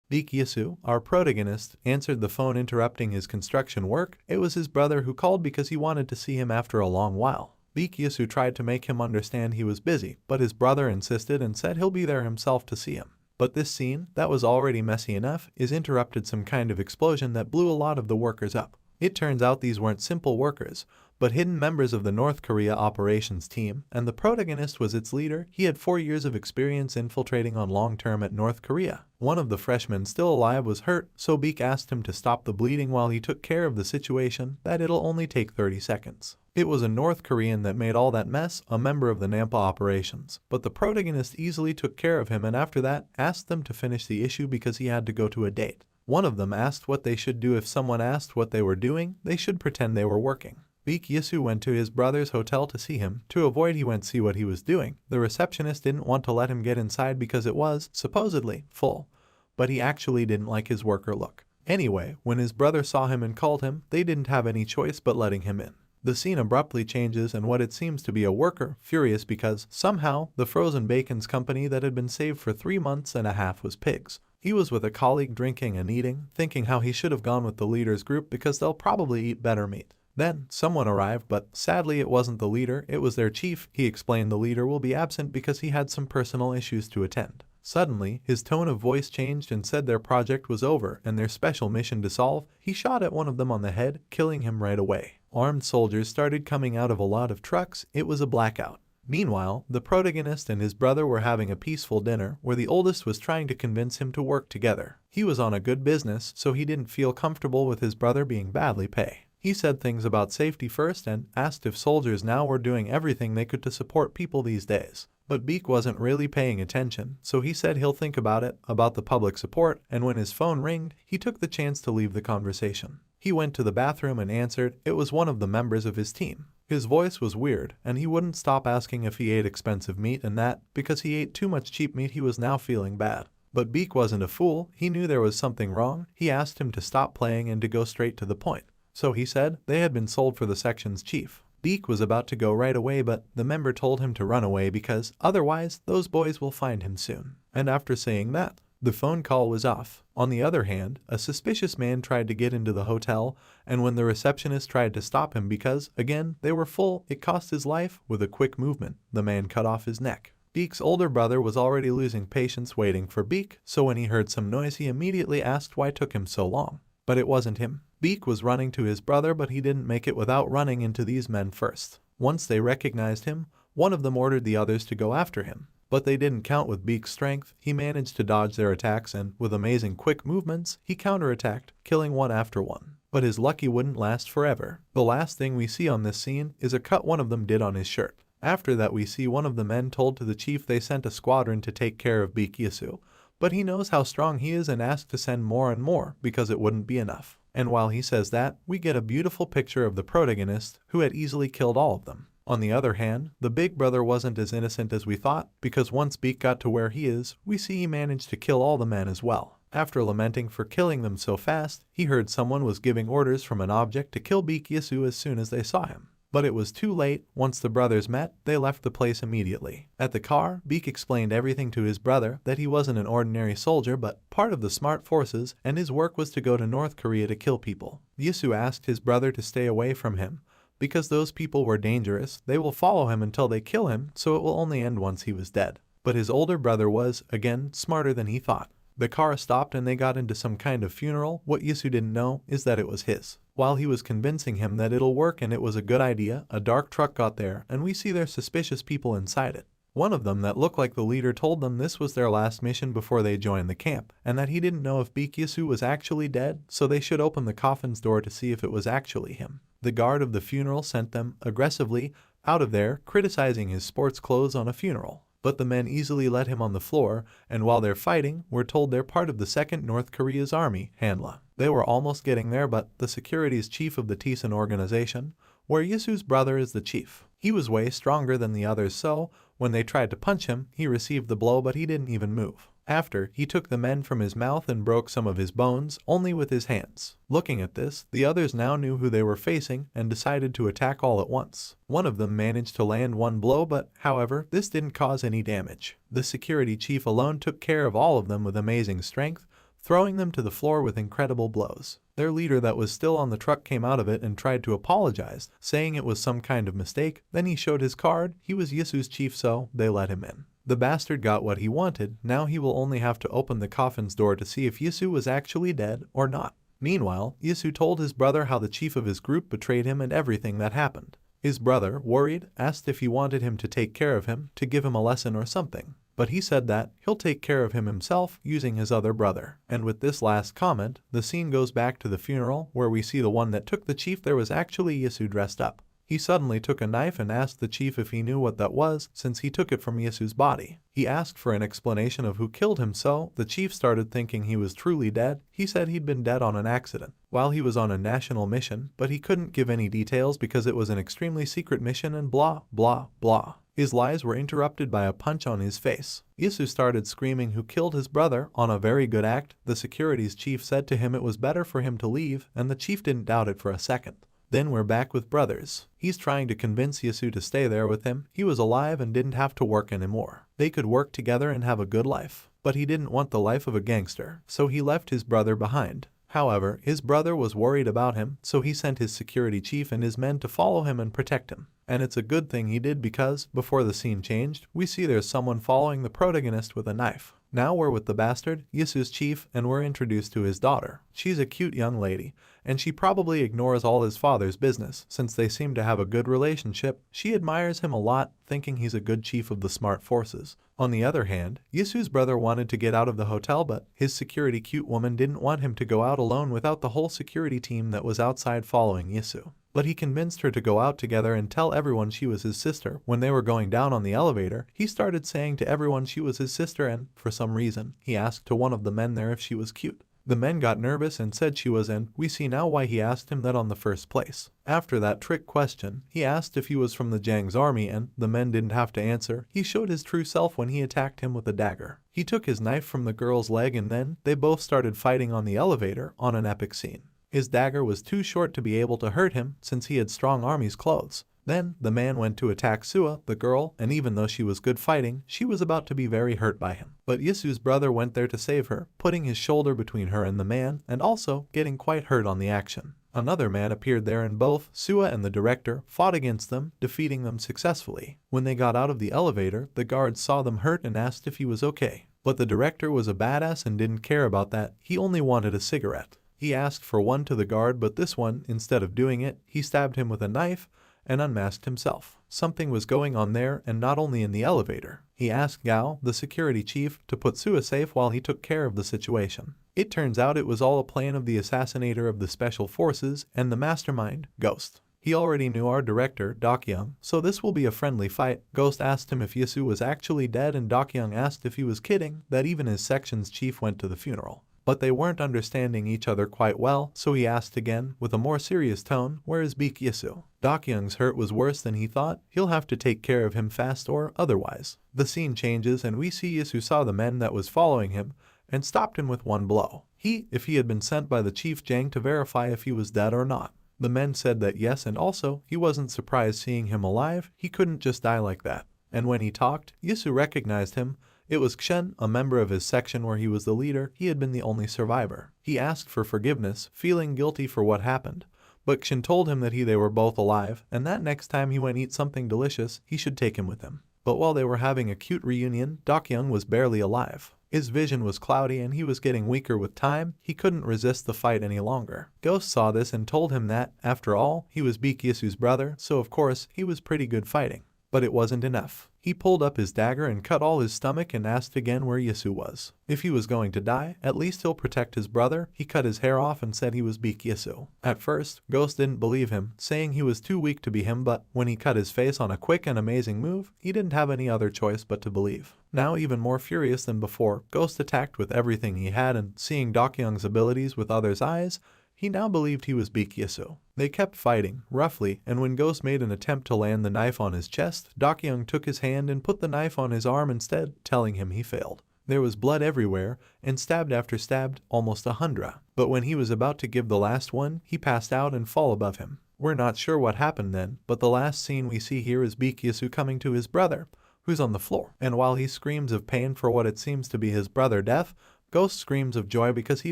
Beak Yisu, our protagonist, answered the phone interrupting his construction work. It was his brother who called because he wanted to see him after a long while. Beak Yisu tried to make him understand he was busy, but his brother insisted and said he'll be there himself to see him. But this scene, that was already messy enough, is interrupted some kind of explosion that blew a lot of the workers up. It turns out these weren't simple workers, but hidden members of the North Korea operations team, and the protagonist was its leader. He had 4 years of experience infiltrating on long-term at North Korea. One of the freshmen still alive was hurt, so Beak asked him to stop the bleeding while he took care of the situation, that it'll only take 30 seconds. It was a North Korean that made all that mess, a member of the Nampa operations, but the protagonist easily took care of him and after that asked them to finish the issue because he had to go to a date. One of them asked what they should do if someone asked what they were doing. They should pretend they were working. Beak Yisu went to his brother's hotel to see him. To avoid he went see what he was doing. The receptionist didn't want to let him get inside because it was, supposedly, full. But he actually didn't like his worker look. Anyway, when his brother saw him and called him, they didn't have any choice but letting him in. The scene abruptly changes and what it seems to be a worker, furious because, somehow, the frozen bacon's company that had been saved for 3 months and a half was pigs. He was with a colleague drinking and eating, thinking how he should have gone with the leader's group because they'll probably eat better meat. Then, someone arrived, but sadly it wasn't the leader, it was their chief. He explained the leader will be absent because he had some personal issues to attend. Suddenly, his tone of voice changed and said their project was over and their special mission to solve. He shot at one of them on the head, killing him right away. Armed soldiers started coming out of a lot of trucks. It was a blackout. Meanwhile, the protagonist and his brother were having a peaceful dinner where the oldest was trying to convince him to work together. He was on a good business, so he didn't feel comfortable with his brother being badly paid. He said things about safety first and asked if soldiers now were doing everything they could to support people these days. But Beak wasn't really paying attention, so he said he'll think about it, about the public support, and when his phone rang, he took the chance to leave the conversation. He went to the bathroom and answered. It was one of the members of his team. His voice was weird, and he wouldn't stop asking if he ate expensive meat and that, because he ate too much cheap meat he was now feeling bad. But Beak wasn't a fool, he knew there was something wrong. He asked him to stop playing and to go straight to the point. So he said they had been sold for the section's chief. Beak was about to go right away but the member told him to run away because otherwise those boys will find him soon. And after saying that, the phone call was off. On the other hand, a suspicious man tried to get into the hotel, and when the receptionist tried to stop him because, again, they were full, it cost his life. With a quick movement, the man cut off his neck. Beak's older brother was already losing patience waiting for Beak, so when he heard some noise he immediately asked why it took him so long. But it wasn't him. Beak was running to his brother but he didn't make it without running into these men first. Once they recognized him, one of them ordered the others to go after him. But they didn't count with Beak's strength. He managed to dodge their attacks and, with amazing quick movements, he counterattacked, killing one after one. But his lucky wouldn't last forever. The last thing we see on this scene is a cut one of them did on his shirt. After that we see one of the men told to the chief they sent a squadron to take care of Beak Yisu. But he knows how strong he is and asked to send more and more because it wouldn't be enough. And while he says that, we get a beautiful picture of the protagonist who had easily killed all of them. On the other hand, the big brother wasn't as innocent as we thought, because once Beak got to where he is, we see he managed to kill all the men as well. After lamenting for killing them so fast, he heard someone was giving orders from an object to kill Beak Yisu as soon as they saw him. But it was too late. Once the brothers met, they left the place immediately. At the car, Beak explained everything to his brother, that he wasn't an ordinary soldier but part of the smart forces, and his work was to go to North Korea to kill people. Yisu asked his brother to stay away from him, because those people were dangerous. They will follow him until they kill him, so it will only end once he was dead. But his older brother was, again, smarter than he thought. The car stopped and they got into some kind of funeral. What Yisu didn't know is that it was his. While he was convincing him that it'll work and it was a good idea, a dark truck got there and we see there's suspicious people inside it. One of them that looked like the leader told them this was their last mission before they joined the camp, and that he didn't know if Beak Yisu was actually dead, so they should open the coffin's door to see if it was actually him. The guard of the funeral sent them, aggressively, out of there, criticizing his sports clothes on a funeral. But the men easily let him on the floor, and while they're fighting, we're told they're part of the 2nd North Korea's army, Manhwa. They were almost getting there, but the security's chief of the Tisan organization, where Yisu's brother is the chief. He was way stronger than the others, so when they tried to punch him, he received the blow but he didn't even move. After, he took the men from his mouth and broke some of his bones, only with his hands. Looking at this, the others now knew who they were facing and decided to attack all at once. One of them managed to land one blow but, however, this didn't cause any damage. The security chief alone took care of all of them with amazing strength, throwing them to the floor with incredible blows. Their leader that was still on the truck came out of it and tried to apologize, saying it was some kind of mistake. Then he showed his card. He was Yasu's chief, so they let him in. The bastard got what he wanted. Now he will only have to open the coffin's door to see if Yasu was actually dead or not. Meanwhile, Yasu told his brother how the chief of his group betrayed him and everything that happened. His brother, worried, asked if he wanted him to take care of him, to give him a lesson or something. But he said that he'll take care of him himself using his other brother. And with this last comment, the scene goes back to the funeral where we see the one that took the chief. There was actually Yasu dressed up. He suddenly took a knife and asked the chief if he knew what that was, since he took it from Yasu's body. He asked for an explanation of who killed him, so the chief started thinking he was truly dead. He said he'd been dead on an accident while he was on a national mission, but he couldn't give any details because it was an extremely secret mission and blah blah blah. His lies were interrupted by a punch on his face. Yasu started screaming who killed his brother. On a very good act, the securities chief said to him it was better for him to leave, and the chief didn't doubt it for a second. Then we're back with brothers. He's trying to convince Yasu to stay there with him. He was alive and didn't have to work anymore. They could work together and have a good life. But he didn't want the life of a gangster, so he left his brother behind. However, his brother was worried about him, so he sent his security chief and his men to follow him and protect him. And it's a good thing he did because, before the scene changed, we see there's someone following the protagonist with a knife. Now we're with the bastard, Yasu's chief, and we're introduced to his daughter. She's a cute young lady, and she probably ignores all his father's business, since they seem to have a good relationship. She admires him a lot, thinking he's a good chief of the smart forces. On the other hand, Yasu's brother wanted to get out of the hotel, but his security cute woman didn't want him to go out alone without the whole security team that was outside following Yasu. But he convinced her to go out together and tell everyone she was his sister. When they were going down on the elevator, he started saying to everyone she was his sister, and, for some reason, he asked to one of the men there if she was cute. The men got nervous and said she was, and we see now why he asked him that on the first place. After that trick question, he asked if he was from the Jang's army, and the men didn't have to answer. He showed his true self when he attacked him with a dagger. He took his knife from the girl's leg, and then they both started fighting on the elevator on an epic scene. His dagger was too short to be able to hurt him since he had strong army's clothes. Then, the man went to attack Sua, the girl, and even though she was good fighting, she was about to be very hurt by him. But Yasu's brother went there to save her, putting his shoulder between her and the man, and also getting quite hurt on the action. Another man appeared there and both Sua and the director fought against them, defeating them successfully. When they got out of the elevator, the guards saw them hurt and asked if he was okay. But the director was a badass and didn't care about that. He only wanted a cigarette. He asked for one to the guard, but this one, instead of doing it, he stabbed him with a knife and unmasked himself. Something was going on there, and not only in the elevator. He asked Gao, the security chief, to put Sua safe while he took care of the situation. It turns out it was all a plan of the assassinator of the special forces and the mastermind, Ghost. He already knew our director, Dokyung, so this will be a friendly fight. Ghost asked him if Yasu was actually dead, and Dokyung asked if he was kidding, that even his section's chief went to the funeral. But they weren't understanding each other quite well, so he asked again, with a more serious tone, where is Beak Yasu? Dokyung's hurt was worse than he thought. He'll have to take care of him fast or otherwise. The scene changes and we see Yasu saw the men that was following him and stopped him with one blow. If he had been sent by the Chief Jang to verify if he was dead or not. The men said that yes, and also, he wasn't surprised seeing him alive. He couldn't just die like that. And when he talked, Yasu recognized him. It was Kshen, a member of his section where he was the leader. He had been the only survivor. He asked for forgiveness, feeling guilty for what happened. But Kshen told him that they were both alive, and that next time he went eat something delicious, he should take him with him. But while they were having a cute reunion, Dokyung was barely alive. His vision was cloudy and he was getting weaker with time. He couldn't resist the fight any longer. Ghost saw this and told him that, after all, he was Beak Yasu's brother, so of course, he was pretty good fighting. But it wasn't enough. He pulled up his dagger and cut all his stomach and asked again where Yasu was. If he was going to die, at least he'll protect his brother. He cut his hair off and said he was Beak Yasu. At first, Ghost didn't believe him, saying he was too weak to be him, but when he cut his face on a quick and amazing move, he didn't have any other choice but to believe. Now even more furious than before, Ghost attacked with everything he had, and seeing Dokyung's abilities with others' eyes, he now believed he was Beak Yasu. They kept fighting, roughly, and when Ghost made an attempt to land the knife on his chest, Dokyung took his hand and put the knife on his arm instead, telling him he failed. There was blood everywhere, and stabbed after stabbed, almost 100. But when he was about to give the last one, he passed out and fell above him. We're not sure what happened then, but the last scene we see here is Beak Yasu coming to his brother, who's on the floor. And while he screams of pain for what it seems to be his brother's death, Ghost screams of joy because he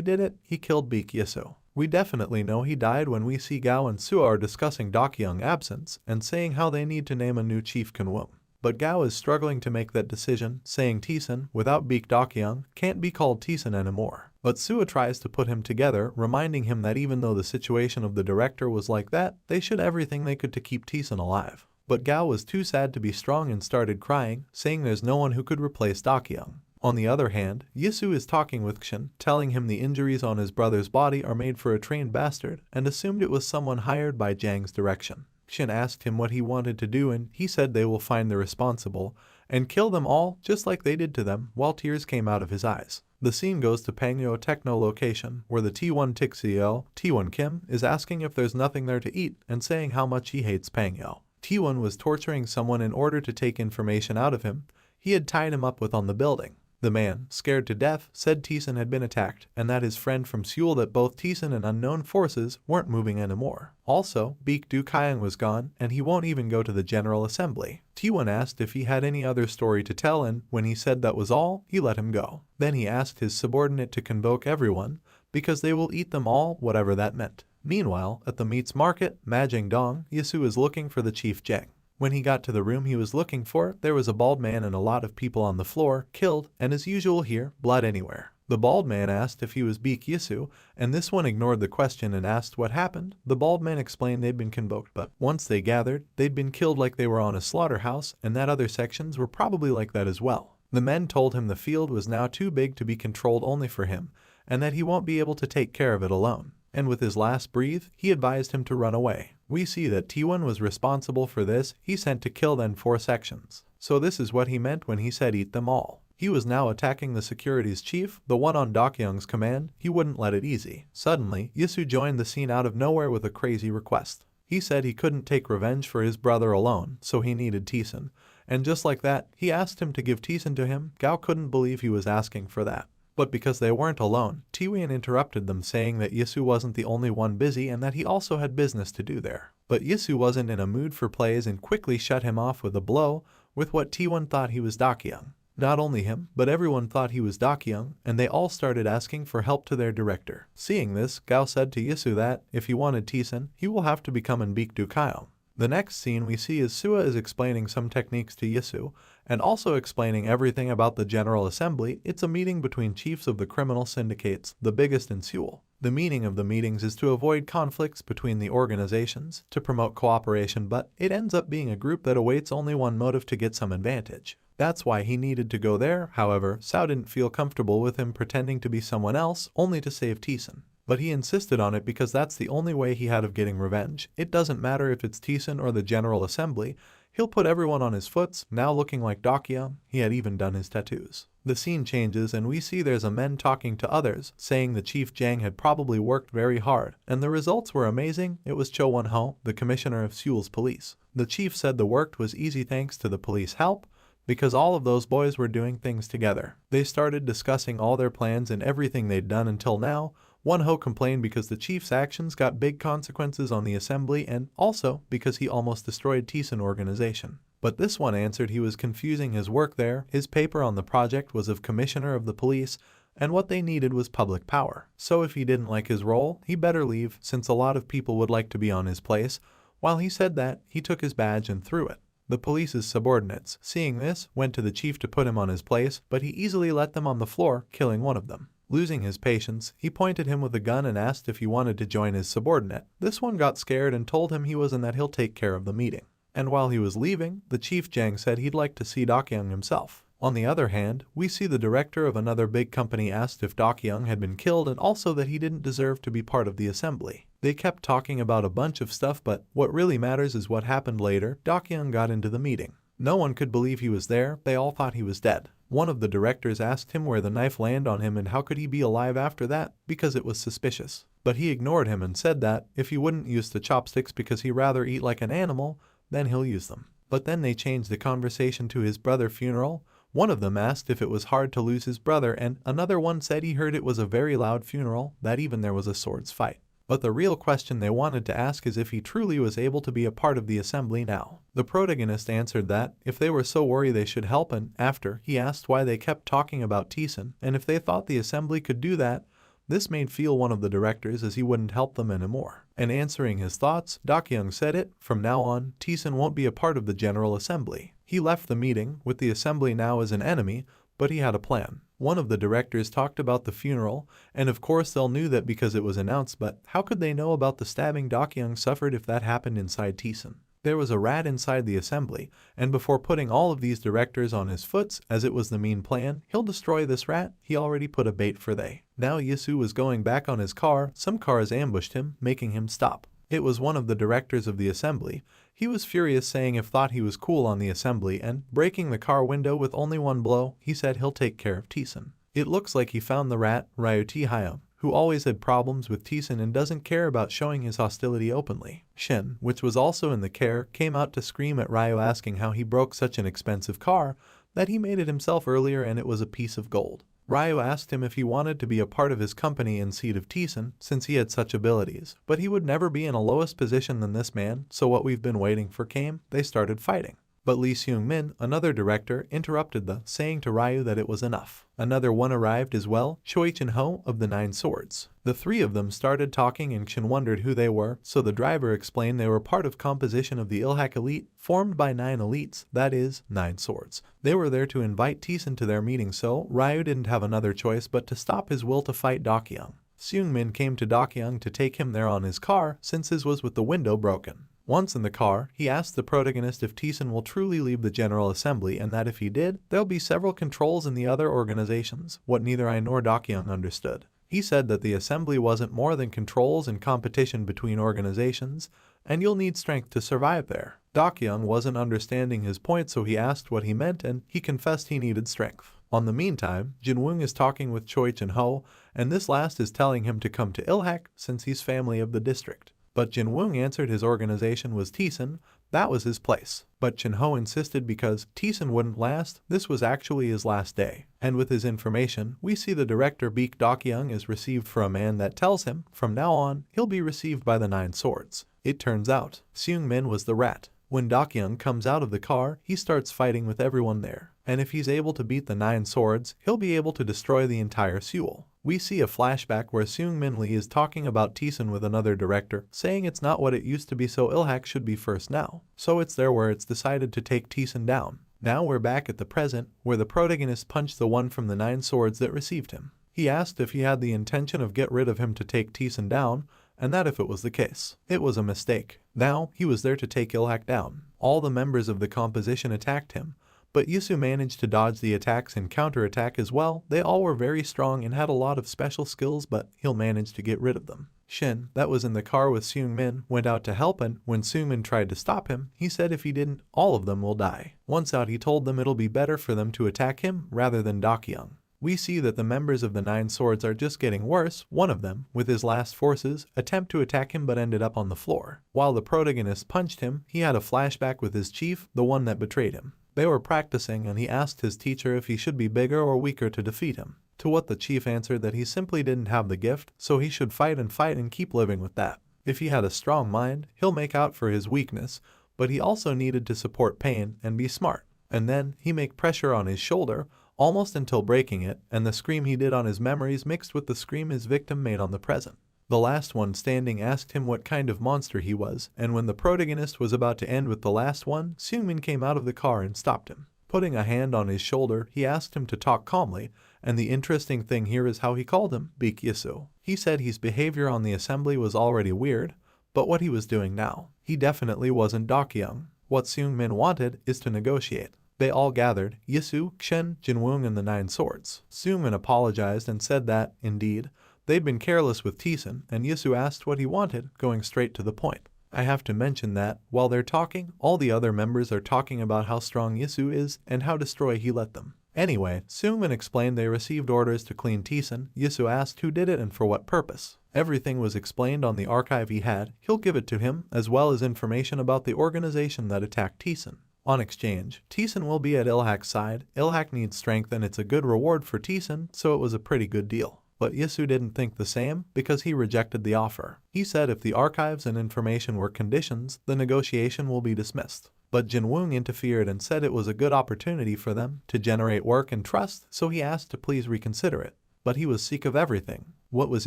did it. He killed Beak Yisu. We definitely know he died when we see Gao and Sua are discussing Dokyung's absence and saying how they need to name a new chief Kunwum. But Gao is struggling to make that decision, saying Tisun, without Beak Dokyung, can't be called Tisun anymore. But Sua tries to put him together, reminding him that even though the situation of the director was like that, they should everything they could to keep Tisun alive. But Gao was too sad to be strong and started crying, saying there's no one who could replace Dokyung. On the other hand, Yisu is talking with Kshin, telling him the injuries on his brother's body are made for a trained bastard, and assumed it was someone hired by Jang's direction. Kshin asked him what he wanted to do and he said they will find the responsible and kill them all just like they did to them, while tears came out of his eyes. The scene goes to Pangyo Techno location where the T1 Tik CEO, T1 Kim, is asking if there's nothing there to eat and saying how much he hates Pangyo. T1 was torturing someone in order to take information out of him he had tied him up with on the building. The man, scared to death, said Tisun had been attacked and that his friend from Seoul that both Tisun and unknown forces weren't moving anymore. Also, Beak Du Kyung was gone and he won't even go to the General Assembly. T1 asked if he had any other story to tell and when he said that was all, he let him go. Then he asked his subordinate to convoke everyone because they will eat them all, whatever that meant. Meanwhile, at the meats market, Majing Dong, Yisu is looking for the Chief Jang. When he got to the room he was looking for, there was a bald man and a lot of people on the floor, killed, and as usual here, blood anywhere. The bald man asked if he was Beak Yisu, and this one ignored the question and asked what happened. The bald man explained they'd been convoked, but once they gathered, they'd been killed like they were on a slaughterhouse, and that other sections were probably like that as well. The men told him the field was now too big to be controlled only for him, and that he won't be able to take care of it alone. And with his last breath, he advised him to run away. We see that T1 was responsible for this, he sent to kill then 4 sections. So this is what he meant when he said eat them all. He was now attacking the securities chief, the one on Dokyung's command. He wouldn't let it easy. Suddenly, Yisu joined the scene out of nowhere with a crazy request. He said he couldn't take revenge for his brother alone, so he needed Tisun. And just like that, he asked him to give Tisun to him. Gao couldn't believe he was asking for that. But because they weren't alone, Tiwian interrupted them saying that Yisu wasn't the only one busy and that he also had business to do there. But Yisu wasn't in a mood for plays and quickly shut him off with a blow with what T1 thought he was Dokyung. Not only him, but everyone thought he was Dokyung, and they all started asking for help to their director. Seeing this, Gao said to Yisu that, if he wanted Tisun, he will have to become an Beak Du Kyung. The next scene we see is Sua is explaining some techniques to Yisu, and also explaining everything about the General Assembly. It's a meeting between chiefs of the criminal syndicates, the biggest in Seoul. The meaning of the meetings is to avoid conflicts between the organizations, to promote cooperation, but it ends up being a group that awaits only one motive to get some advantage. That's why he needed to go there. However, Sao didn't feel comfortable with him pretending to be someone else only to save Tisun. But he insisted on it because that's the only way he had of getting revenge. It doesn't matter if it's Tisun or the General Assembly, he'll put everyone on his foots, now looking like Dokyung. He had even done his tattoos. The scene changes and we see there's a men talking to others, saying the Chief Jang had probably worked very hard, and the results were amazing. It was Cho Won-ho, the commissioner of Seoul's police. The chief said the work was easy thanks to the police help, because all of those boys were doing things together. They started discussing all their plans and everything they'd done until now. Won-ho complained because the chief's actions got big consequences on the assembly and also because he almost destroyed Tisun organization. But this one answered he was confusing his work there. His paper on the project was of commissioner of the police and what they needed was public power. So if he didn't like his role, he better leave since a lot of people would like to be on his place. While he said that, he took his badge and threw it. The police's subordinates, seeing this, went to the chief to put him on his place, but he easily let them on the floor, killing one of them. Losing his patience, he pointed him with a gun and asked if he wanted to join his subordinate. This one got scared and told him he was and that he'll take care of the meeting. And while he was leaving, the Chief Jang said he'd like to see Dokyung himself. On the other hand, we see the director of another big company asked if Dokyung had been killed and also that he didn't deserve to be part of the assembly. They kept talking about a bunch of stuff, but what really matters is what happened later. Dokyung got into the meeting. No one could believe he was there. They all thought he was dead. One of the directors asked him where the knife landed on him and how could he be alive after that, because it was suspicious. But he ignored him and said that if he wouldn't use the chopsticks because he'd rather eat like an animal, then he'll use them. But then they changed the conversation to his brother's funeral. One of them asked if it was hard to lose his brother and another one said he heard it was a very loud funeral, that even there was a swords fight. But the real question they wanted to ask is if he truly was able to be a part of the assembly now. The protagonist answered that if they were so worried they should help, and after he asked why they kept talking about Tison and if they thought the assembly could do that. This made feel one of the directors as he wouldn't help them anymore. And answering his thoughts, Dokyung said it, from now on, Tison won't be a part of the General Assembly. He left the meeting, with the assembly now as an enemy, but he had a plan. One of the directors talked about the funeral, and of course they'll knew that because it was announced, but how could they know about the stabbing Dokyung suffered if that happened inside Tison? There was a rat inside the assembly, and before putting all of these directors on his foots, as it was the mean plan, he'll destroy this rat. He already put a bait for they. Now Yisu was going back on his car. Some cars ambushed him, making him stop. It was one of the directors of the assembly. He was furious, saying if thought he was cool on the assembly, and breaking the car window with only one blow, he said he'll take care of Tison. It looks like he found the rat, Ryuti Hayam, who always had problems with Tison and doesn't care about showing his hostility openly. Shin, which was also in the care, came out to scream at Ryu, asking how he broke such an expensive car, that he made it himself earlier and it was a piece of gold. Ryu asked him if he wanted to be a part of his company in seat of Tison, since he had such abilities, but he would never be in a lowest position than this man, so what we've been waiting for came. They started fighting. But Lee Seung-min, another director, interrupted saying to Ryu that it was enough. Another one arrived as well, Choi Chin-ho of the 9 Swords. The three of them started talking and Chin wondered who they were, so the driver explained they were part of composition of the Ilhak Elite, formed by 9 elites, that is, 9 Swords. They were there to invite Tison to their meeting, so Ryu didn't have another choice but to stop his will to fight Dokyung. Seung-min came to Dokyung to take him there on his car, since his was with the window broken. Once in the car, he asked the protagonist if Tison will truly leave the General Assembly and that if he did, there'll be several controls in the other organizations, what neither I nor Dokyung understood. He said that the assembly wasn't more than controls and competition between organizations, and you'll need strength to survive there. Dokyung wasn't understanding his point, so he asked what he meant and he confessed he needed strength. On the meantime, Jinwoong is talking with Choi Chin-ho, and this last is telling him to come to Ilhak since he's family of the district. But Jinwoong answered his organization was Tison, that was his place. But Chin-ho insisted because Tison wouldn't last, this was actually his last day. And with his information, we see the director Baek Dokyung is received for a man that tells him, from now on, he'll be received by the 9 Swords. It turns out, Seung-min was the rat. When Dokyung comes out of the car, he starts fighting with everyone there. And if he's able to beat the 9 Swords, he'll be able to destroy the entire Seoul. We see a flashback where Seung-min Lee is talking about Tison with another director, saying it's not what it used to be, so Ilhak should be first now. So it's there where it's decided to take Tison down. Now we're back at the present, where the protagonist punched the one from the 9 Swords that received him. He asked if he had the intention of get rid of him to take Tison down, and that if it was the case. It was a mistake. Now, he was there to take Ilhak down. All the members of the composition attacked him, but Yisu managed to dodge the attacks and counterattack as well. They all were very strong and had a lot of special skills, but he'll manage to get rid of them. Shin, that was in the car with Seung-min, went out to help, and when Seung-min tried to stop him, he said if he didn't, all of them will die. Once out, he told them it'll be better for them to attack him rather than Dokyung. We see that the members of the 9 Swords are just getting worse. One of them, with his last forces, attempt to attack him but ended up on the floor. While the protagonist punched him, he had a flashback with his chief, the one that betrayed him. They were practicing and he asked his teacher if he should be bigger or weaker to defeat him. To what the chief answered that he simply didn't have the gift, so he should fight and keep living with that. If he had a strong mind, he'll make out for his weakness, but he also needed to support pain and be smart. And then, he make pressure on his shoulder, almost until breaking it, and the scream he did on his memories mixed with the scream his victim made on the present. The last one standing asked him what kind of monster he was, and when the protagonist was about to end with the last one, Seung-min came out of the car and stopped him. Putting a hand on his shoulder, he asked him to talk calmly, and the interesting thing here is how he called him, Baek Yisu. He said his behavior on the assembly was already weird, but what he was doing now, he definitely wasn't Dokyung. What Seung-min wanted is to negotiate. They all gathered, Yisu, Shen, Jinwoong, and the 9 Swords. Seung-min apologized and said that, indeed, they'd been careless with Tison, and Yisu asked what he wanted, going straight to the point. I have to mention that, while they're talking, all the other members are talking about how strong Yisu is and how destroy he let them. Anyway, Seung-min explained they received orders to clean Tison. Yisu asked who did it and for what purpose. Everything was explained on the archive he had. He'll give it to him, as well as information about the organization that attacked Tison. On exchange, Tison will be at Ilhak's side. Ilhak needs strength and it's a good reward for Tison, so it was a pretty good deal. but Yisu didn't think the same because he rejected the offer. He said if the archives and information were conditions, the negotiation will be dismissed. But Jinwoong interfered and said it was a good opportunity for them to generate work and trust, so he asked to please reconsider it. But he was sick of everything. What was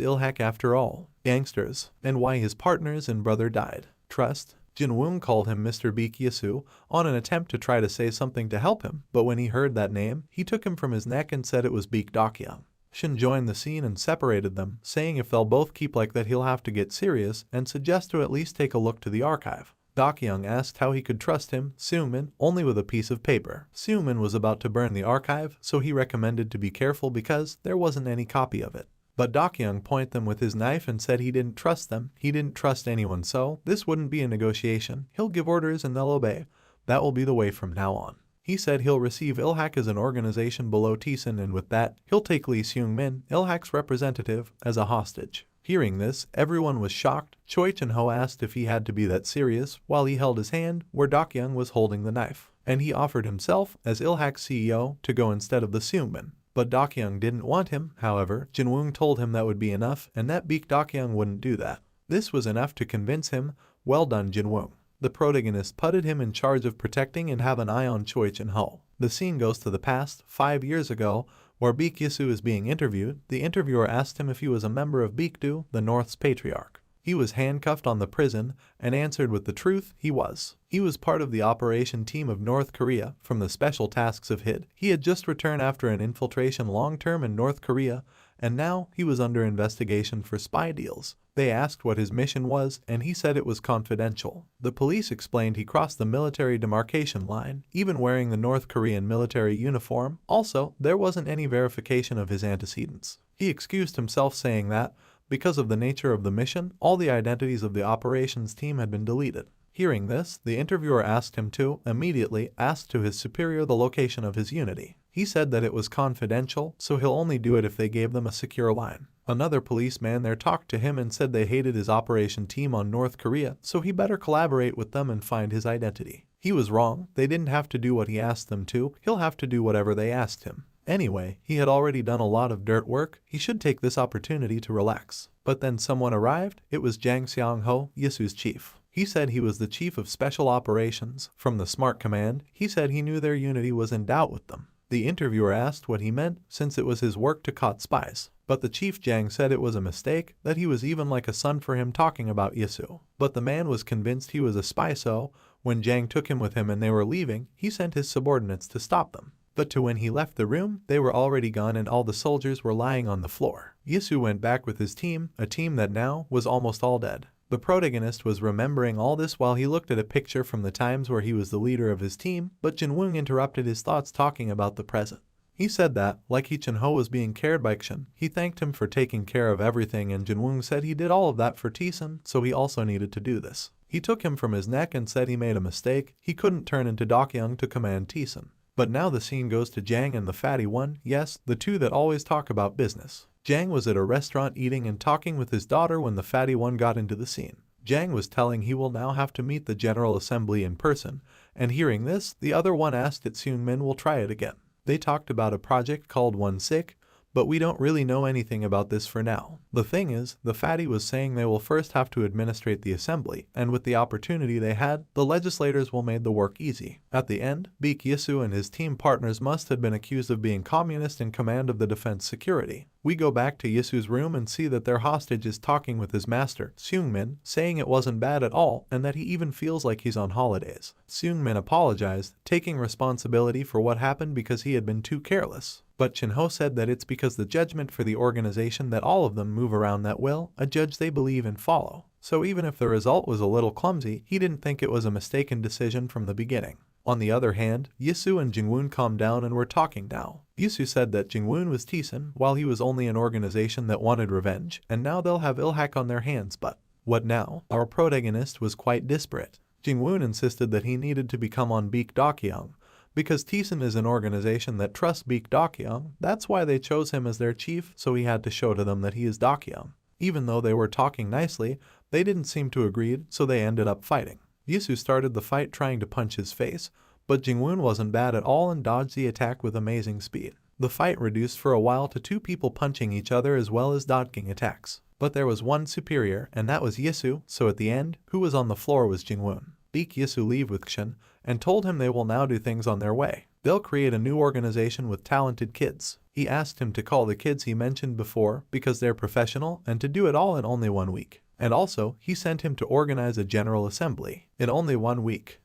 Ilhak after all? Gangsters, and why his partners and brother died. Trust. Jinwoong called him Mr. Baek Yisu on an attempt to try to say something to help him, but when he heard that name, he took him from his neck and said it was Baek Dokyeong. Shin joined the scene and separated them, saying if they'll both keep like that he'll have to get serious and suggest to at least take a look to the archive. Dokyeong asked how he could trust him, Seungmin, only with a piece of paper. Seungmin was about to burn the archive, so he recommended to be careful because there wasn't any copy of it. But Dokyeong pointed them with his knife and said he didn't trust them, he didn't trust anyone, so this wouldn't be a negotiation. He'll give orders and they'll obey. That will be the way from now on. He said he'll receive Ilhak as an organization below Tisan, and with that, he'll take Lee Seungmin, Ilhak's representative, as a hostage. Hearing this, everyone was shocked. Choi Chin-ho asked if he had to be that serious while he held his hand where Dokyeong was holding the knife, and he offered himself as Ilhak's CEO to go instead of the Seungmin. But Dokyeong didn't want him. However, Jinwoong told him that would be enough and that Baek Dokyeong wouldn't do that. This was enough to convince him. Well done, Jinwoong. The protagonist putted him in charge of protecting and have an eye on Choi Chin-ho. The scene goes to the past, 5 years ago, where Baek Yisu is being interviewed. The interviewer asked him if he was a member of Baekdu, the North's patriarch. He was handcuffed on the prison and answered with the truth he was. He was part of the operation team of North Korea from the special tasks of HID. He had just returned after an infiltration long-term in North Korea, and now he was under investigation for spy deals. They asked what his mission was, and he said it was confidential. The police explained he crossed the military demarcation line, even wearing the North Korean military uniform. Also, there wasn't any verification of his antecedents. He excused himself, saying that, because of the nature of the mission, all the identities of the operations team had been deleted. Hearing this, the interviewer asked him to immediately ask to his superior the location of his unity. He said that it was confidential, so he'll only do it if they gave them a secure line. Another policeman there talked to him and said they hated his operation team on North Korea, so he better collaborate with them and find his identity. He was wrong. They didn't have to do what he asked them to. He'll have to do whatever they asked him. Anyway, he had already done a lot of dirt work. He should take this opportunity to relax. But then someone arrived. It was Jang Seong-ho, Yisu's chief. He said he was the chief of special operations from the Smart Command. He said he knew their unity was in doubt with them. The interviewer asked what he meant, since it was his work to caught spies. But the chief Jang said it was a mistake, that he was even like a son for him talking about Yisu. But the man was convinced he was a spy, so when Jang took him with him and they were leaving, he sent his subordinates to stop them. But to when he left the room, they were already gone and all the soldiers were lying on the floor. Yisu went back with his team, a team that now was almost all dead. The protagonist was remembering all this while he looked at a picture from the times where he was the leader of his team, but Jinwoong interrupted his thoughts talking about the present. He said that, like Chin-ho was being cared by Kshin, he thanked him for taking care of everything, and Jinwoong said he did all of that for Tisan, so he also needed to do this. He took him from his neck and said he made a mistake. He couldn't turn into Dokyeong to command Tisan. But now the scene goes to Jang and the fatty one, yes, the two that always talk about business. Jang was at a restaurant eating and talking with his daughter when the fatty one got into the scene. Jang was telling he will now have to meet the General Assembly in person, and hearing this, the other one asked if Seungmin will try it again. They talked about a project called One Sick, but we don't really know anything about this for now. The thing is, the fatty was saying they will first have to administrate the assembly, and with the opportunity they had, the legislators will make the work easy. At the end, Baek Yisu and his team partners must have been accused of being communist in command of the defense security. We go back to Yisu's room and see that their hostage is talking with his master, Seungmin, saying it wasn't bad at all and that he even feels like he's on holidays. Seungmin apologized, taking responsibility for what happened because he had been too careless. But Chin-ho said that it's because the judgment for the organization that all of them move around that will, a judge they believe and follow. So even if the result was a little clumsy, he didn't think it was a mistaken decision from the beginning. On the other hand, Yisu and Jingwoon calmed down and were talking now. Yisu said that Jingwoon was Tisan, while he was only an organization that wanted revenge, and now they'll have Ilhak on their hands, but what now? Our protagonist was quite disparate. Jingwoon insisted that he needed to become on Baek Dokyeong, because Tisan is an organization that trusts Baek Dokyeong. That's why they chose him as their chief, so he had to show to them that he is Dokyeong. Even though they were talking nicely, they didn't seem to agree, so they ended up fighting. Yisu started the fight trying to punch his face, but Jingwoon wasn't bad at all and dodged the attack with amazing speed. The fight reduced for a while to 2 people punching each other as well as dodging attacks. But there was one superior, and that was Yisu, so at the end, who was on the floor was Jingwon. Beat Yisu leave with Kshin and told him they will now do things on their way. They'll create a new organization with talented kids. He asked him to call the kids he mentioned before because they're professional and to do it all in only 1 week. And also, he sent him to organize a general assembly in only 1 week.